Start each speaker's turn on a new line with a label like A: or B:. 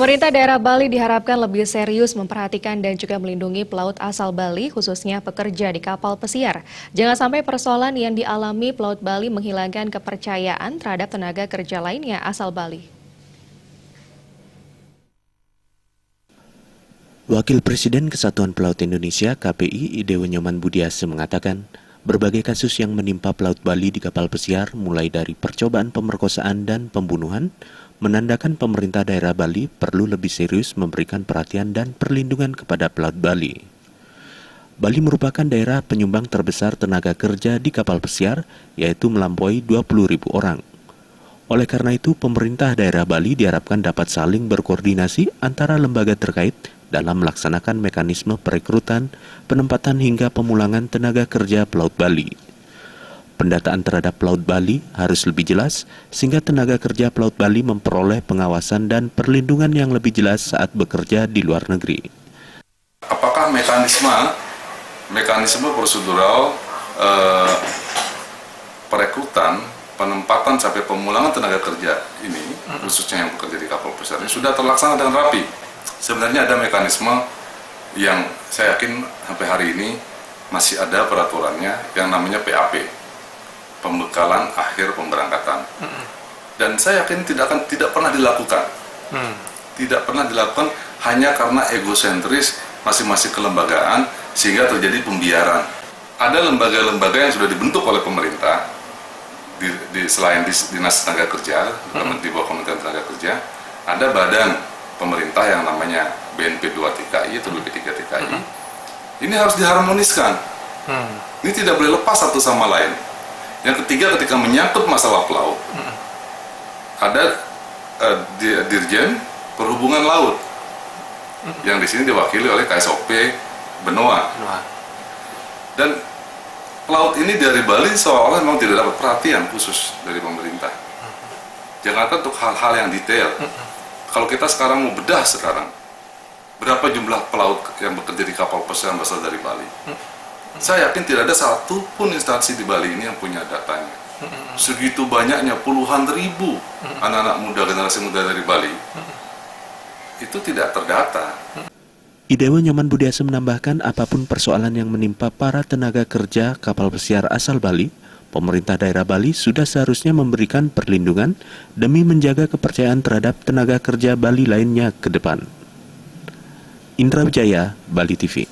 A: Pemerintah daerah Bali diharapkan lebih serius memperhatikan dan juga melindungi pelaut asal Bali, khususnya pekerja di kapal pesiar. Jangan sampai persoalan yang dialami pelaut Bali menghilangkan kepercayaan terhadap tenaga kerja lainnya asal Bali.
B: Wakil Presiden Kesatuan Pelaut Indonesia KPI Idewo Nyoman Budiase mengatakan, berbagai kasus yang menimpa pelaut Bali di kapal pesiar mulai dari percobaan pemerkosaan dan pembunuhan, menandakan pemerintah daerah Bali perlu lebih serius memberikan perhatian dan perlindungan kepada pelaut Bali. Bali merupakan daerah penyumbang terbesar tenaga kerja di kapal pesiar, yaitu melampaui 20.000 orang. Oleh karena itu, pemerintah daerah Bali diharapkan dapat saling berkoordinasi antara lembaga terkait dalam melaksanakan mekanisme perekrutan, penempatan hingga pemulangan tenaga kerja pelaut Bali. Pendataan terhadap pelaut Bali harus lebih jelas sehingga tenaga kerja pelaut Bali memperoleh pengawasan dan perlindungan yang lebih jelas saat bekerja di luar negeri.
C: Apakah mekanisme prosedural perekrutan, penempatan sampai pemulangan tenaga kerja ini, khususnya yang bekerja di kapal pesiar ini sudah terlaksana dengan rapi. Sebenarnya ada mekanisme yang saya yakin sampai hari ini masih ada peraturannya yang namanya PAP, pembekalan akhir pemberangkatan. Dan saya yakin tidak pernah dilakukan. Tidak pernah dilakukan hanya karena egosentris masing-masing kelembagaan sehingga terjadi pembiaran. Ada lembaga-lembaga yang sudah dibentuk oleh pemerintah selain Dinas Tenaga Kerja, di bawah Kementerian Tenaga Kerja, ada badan pemerintah yang namanya BNP 2 TKI atau BP 3 TKI. Ini harus diharmoniskan. Ini tidak boleh lepas satu sama lain. Yang ketiga, ketika menyangkut masalah pelaut, ada Dirjen Perhubungan Laut yang di sini diwakili oleh KSOP Benoa. Dan pelaut ini dari Bali seolah-olah memang tidak dapat perhatian khusus dari pemerintah. Jangankan untuk hal-hal yang detail. Kalau kita sekarang mau bedah sekarang, berapa jumlah pelaut yang bekerja di kapal pesiar yang berasal dari Bali? Saya yakin tidak ada satupun instansi di Bali ini yang punya datanya. Segitu banyaknya puluhan ribu anak-anak muda, generasi muda dari Bali, itu tidak terdata.
B: Idewo Nyoman Budiase menambahkan apapun persoalan yang menimpa para tenaga kerja kapal pesiar asal Bali, pemerintah daerah Bali sudah seharusnya memberikan perlindungan demi menjaga kepercayaan terhadap tenaga kerja Bali lainnya ke depan. Indra Wijaya, Bali TV.